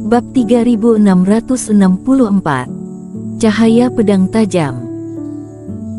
Bab 3664. Cahaya pedang tajam.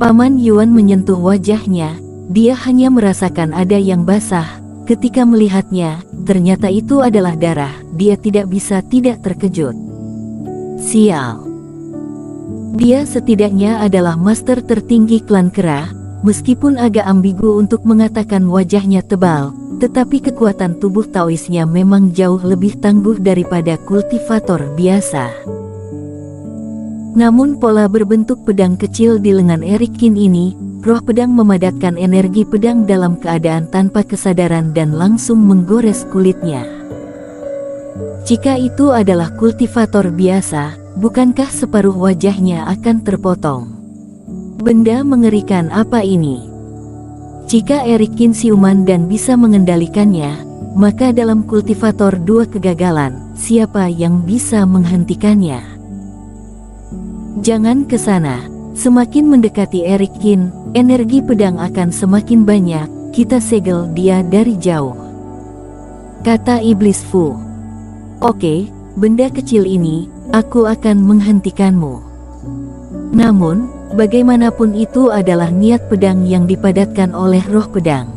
Paman Yuan menyentuh wajahnya, dia hanya merasakan ada yang basah. Ketika melihatnya, ternyata itu adalah darah, dia tidak bisa tidak terkejut. Sial. Dia setidaknya adalah master tertinggi klan Kera, meskipun agak ambigu untuk mengatakan wajahnya tebal, tetapi kekuatan tubuh Taoisnya memang jauh lebih tangguh daripada kultivator biasa. Namun pola berbentuk pedang kecil di lengan Erik Kin ini, roh pedang memadatkan energi pedang dalam keadaan tanpa kesadaran dan langsung menggores kulitnya. Jika itu adalah kultivator biasa, bukankah separuh wajahnya akan terpotong? Benda mengerikan apa ini? Jika Erik Kin siuman dan bisa mengendalikannya, maka dalam kultivator dua kegagalan, siapa yang bisa menghentikannya? Jangan ke sana. Semakin mendekati Erik Kin, energi pedang akan semakin banyak, kita segel dia dari jauh. Kata Iblis Fu. Oke, benda kecil ini, aku akan menghentikanmu. Namun, bagaimanapun itu adalah niat pedang yang dipadatkan oleh roh pedang.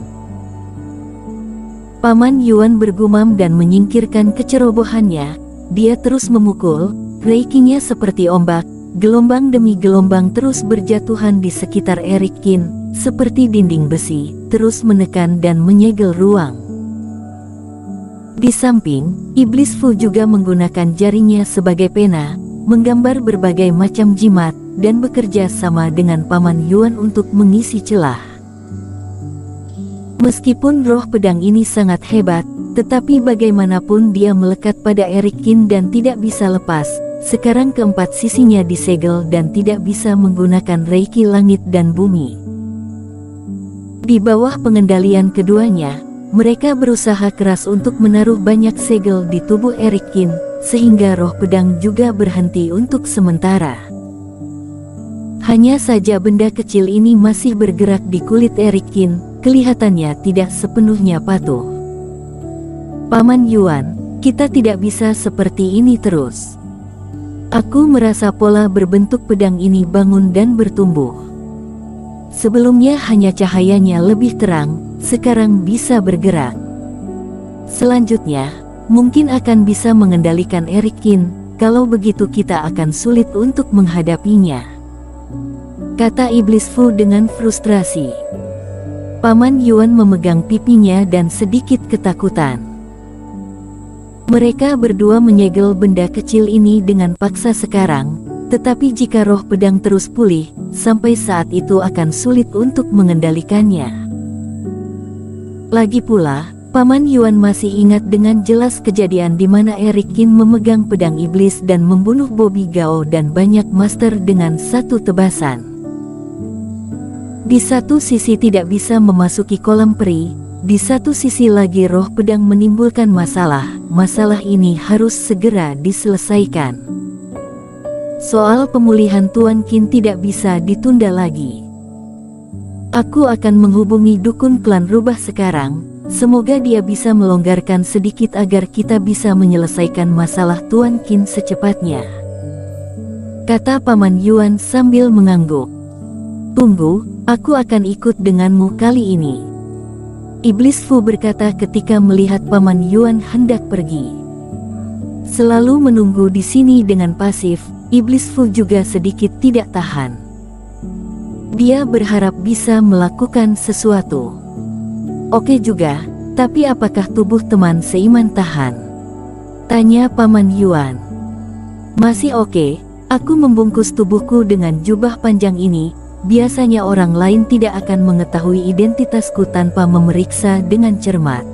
Paman Yuan bergumam dan menyingkirkan kecerobohannya, dia terus memukul, reikinya seperti ombak. Gelombang demi gelombang terus berjatuhan di sekitar Erik Kin, seperti dinding besi, terus menekan dan menyegel ruang. Di samping, Iblis Fu juga menggunakan jarinya sebagai pena, menggambar berbagai macam jimat, dan bekerja sama dengan Paman Yuan untuk mengisi celah. Meskipun roh pedang ini sangat hebat, tetapi bagaimanapun dia melekat pada Erik Kin dan tidak bisa lepas. Sekarang keempat sisinya disegel dan tidak bisa menggunakan reiki langit dan bumi. Di bawah pengendalian keduanya, mereka berusaha keras untuk menaruh banyak segel di tubuh Erik Kin, sehingga roh pedang juga berhenti untuk sementara. Hanya saja benda kecil ini masih bergerak di kulit Erik Kin, kelihatannya tidak sepenuhnya patuh. Paman Yuan, kita tidak bisa seperti ini terus. Aku merasa pola berbentuk pedang ini bangun dan bertumbuh. Sebelumnya hanya cahayanya lebih terang, sekarang bisa bergerak. Selanjutnya, mungkin akan bisa mengendalikan Erik Kin, kalau begitu kita akan sulit untuk menghadapinya. Kata Iblis Fu dengan frustrasi. Paman Yuan memegang pipinya dan sedikit ketakutan. Mereka berdua menyegel benda kecil ini dengan paksa sekarang, tetapi jika roh pedang terus pulih, sampai saat itu akan sulit untuk mengendalikannya. Lagi pula, Paman Yuan masih ingat dengan jelas kejadian di mana Erik Kin memegang pedang iblis dan membunuh Bobby Gao dan banyak master dengan satu tebasan. Di satu sisi tidak bisa memasuki kolam peri, di satu sisi lagi roh pedang menimbulkan masalah ini harus segera diselesaikan. Soal pemulihan Tuan Qin tidak bisa ditunda lagi. Aku akan menghubungi dukun klan rubah sekarang, semoga dia bisa melonggarkan sedikit agar kita bisa menyelesaikan masalah Tuan Qin secepatnya. Kata Paman Yuan sambil mengangguk. Tunggu, aku akan ikut denganmu kali ini. Iblis Fu berkata ketika melihat Paman Yuan hendak pergi. Selalu menunggu di sini dengan pasif, Iblis Fu juga sedikit tidak tahan. Dia berharap bisa melakukan sesuatu. Oke juga, tapi apakah tubuh teman seiman tahan? Tanya Paman Yuan. Masih oke, aku membungkus tubuhku dengan jubah panjang ini. Biasanya orang lain tidak akan mengetahui identitasku tanpa memeriksa dengan cermat.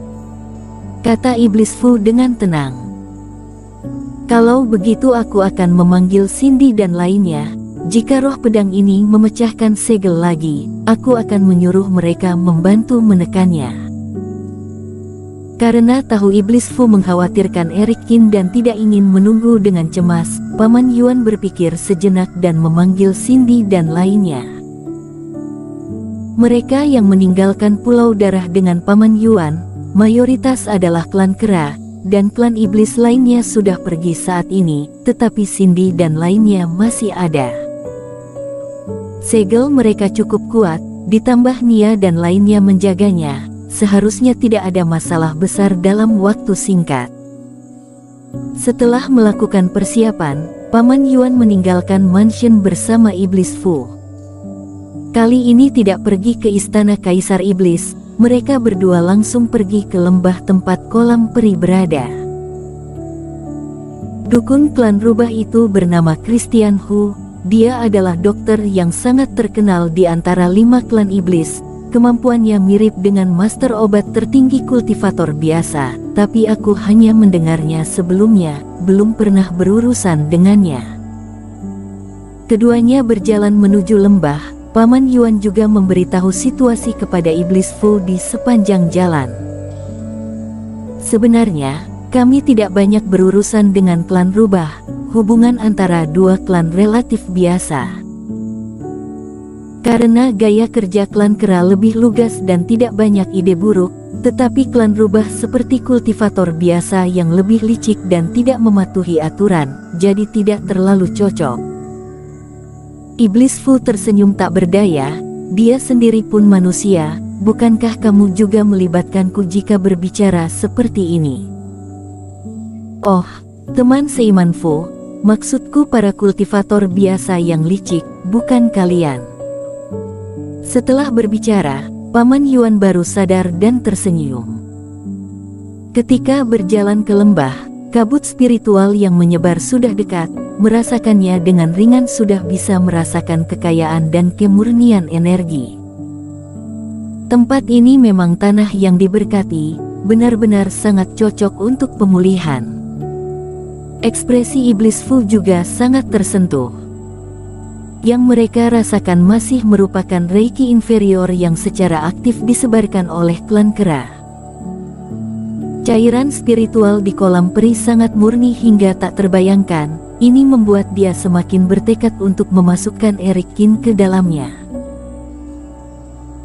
Kata Iblis Fu dengan tenang. Kalau begitu aku akan memanggil Cindy dan lainnya. Jika roh pedang ini memecahkan segel lagi, aku akan menyuruh mereka membantu menekannya. Karena tahu Iblis Fu mengkhawatirkan Erik Kin dan tidak ingin menunggu dengan cemas, Paman Yuan berpikir sejenak dan memanggil Cindy dan lainnya. Mereka yang meninggalkan Pulau Darah dengan Paman Yuan, mayoritas adalah klan Kera, dan klan iblis lainnya sudah pergi saat ini, tetapi Cindy dan lainnya masih ada. Segel mereka cukup kuat, ditambah Nia dan lainnya menjaganya, seharusnya tidak ada masalah besar dalam waktu singkat. Setelah melakukan persiapan, Paman Yuan meninggalkan mansion bersama Iblis Fu. Kali ini tidak pergi ke istana Kaisar Iblis, mereka berdua langsung pergi ke lembah tempat kolam peri berada. Dukun klan rubah itu bernama Christian Hu, dia adalah dokter yang sangat terkenal di antara 5 klan iblis. Kemampuannya mirip dengan master obat tertinggi kultivator biasa, tapi aku hanya mendengarnya sebelumnya, belum pernah berurusan dengannya. Keduanya berjalan menuju lembah. Paman Yuan juga memberitahu situasi kepada Iblis Fu di sepanjang jalan. Sebenarnya, kami tidak banyak berurusan dengan klan rubah, hubungan antara dua klan relatif biasa. Karena gaya kerja klan kera lebih lugas dan tidak banyak ide buruk, tetapi klan rubah seperti kultivator biasa yang lebih licik dan tidak mematuhi aturan, jadi tidak terlalu cocok. Iblis Fu tersenyum tak berdaya, dia sendiri pun manusia, bukankah kamu juga melibatkanku jika berbicara seperti ini? Oh, teman seiman Fu, maksudku para kultivator biasa yang licik, bukan kalian. Setelah berbicara, Paman Yuan baru sadar dan tersenyum. Ketika berjalan ke lembah, kabut spiritual yang menyebar sudah dekat, merasakannya dengan ringan sudah bisa merasakan kekayaan dan kemurnian energi. Tempat ini memang tanah yang diberkati, benar-benar sangat cocok untuk pemulihan. Ekspresi Iblis Fu juga sangat tersentuh. Yang mereka rasakan masih merupakan reiki inferior yang secara aktif disebarkan oleh klan kera. Cairan spiritual di kolam peri sangat murni hingga tak terbayangkan, ini membuat dia semakin bertekad untuk memasukkan Erikin ke dalamnya.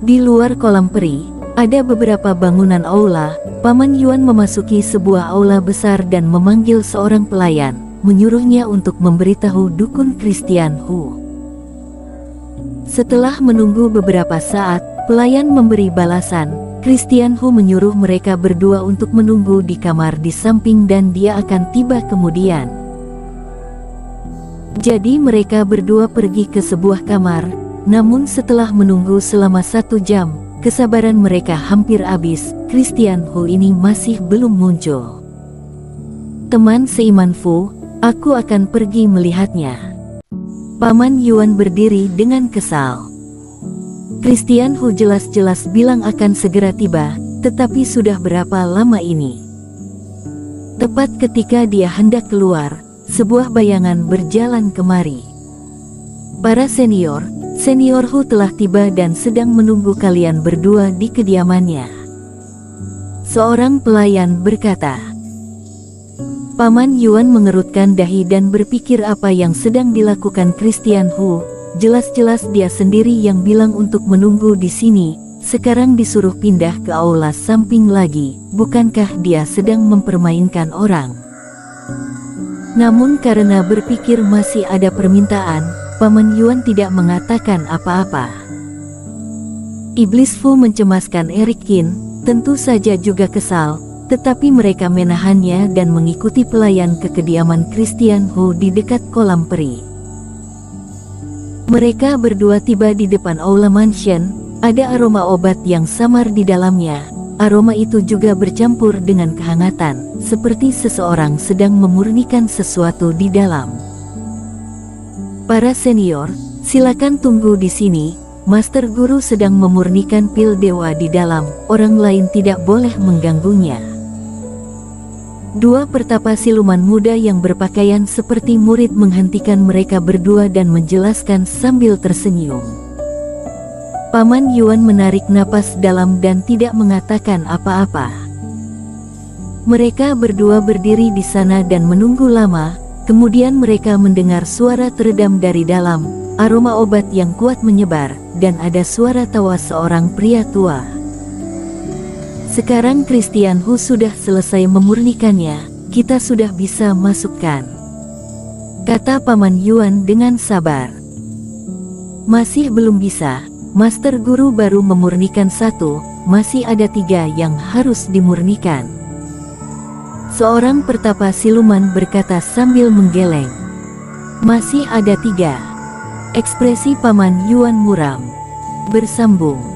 Di luar kolam peri, ada beberapa bangunan aula. Paman Yuan memasuki sebuah aula besar dan memanggil seorang pelayan, menyuruhnya untuk memberitahu dukun Christian Hu. Setelah menunggu beberapa saat, pelayan memberi balasan. Christian Hu menyuruh mereka berdua untuk menunggu di kamar di samping dan dia akan tiba kemudian. Jadi mereka berdua pergi ke sebuah kamar, namun setelah menunggu selama 1 jam, kesabaran mereka hampir habis. Christian Hu ini masih belum muncul. Teman seiman Fu, aku akan pergi melihatnya. Paman Yuan berdiri dengan kesal. Christian Hu jelas-jelas bilang akan segera tiba, tetapi sudah berapa lama ini? Tepat ketika dia hendak keluar, sebuah bayangan berjalan kemari. Para senior Hu telah tiba dan sedang menunggu kalian berdua di kediamannya. Seorang pelayan berkata. Paman Yuan mengerutkan dahi dan berpikir apa yang sedang dilakukan Christian Hu. Jelas-jelas dia sendiri yang bilang untuk menunggu di sini, sekarang disuruh pindah ke aula samping lagi, bukankah dia sedang mempermainkan orang? Namun karena berpikir masih ada permintaan, Paman Yuan tidak mengatakan apa-apa. Iblis Fu mencemaskan Erikin, tentu saja juga kesal, tetapi mereka menahannya dan mengikuti pelayan ke kediaman Christian Hu di dekat kolam peri. Mereka berdua tiba di depan aula mansion, ada aroma obat yang samar di dalamnya. Aroma itu juga bercampur dengan kehangatan, seperti seseorang sedang memurnikan sesuatu di dalam. Para senior, silakan tunggu di sini. Master Guru sedang memurnikan pil dewa di dalam, orang lain tidak boleh mengganggunya. 2 pertapa siluman muda yang berpakaian seperti murid menghentikan mereka berdua dan menjelaskan sambil tersenyum. Paman Yuan menarik napas dalam dan tidak mengatakan apa-apa. Mereka berdua berdiri di sana dan menunggu lama, kemudian mereka mendengar suara teredam dari dalam, aroma obat yang kuat menyebar, dan ada suara tawa seorang pria tua. Sekarang Christian Hu sudah selesai memurnikannya, kita sudah bisa masukkan, kata Paman Yuan dengan sabar. Masih belum bisa, Master Guru baru memurnikan 1, masih ada 3 yang harus dimurnikan. Seorang pertapa siluman berkata sambil menggeleng. Masih ada 3. Ekspresi Paman Yuan muram. Bersambung.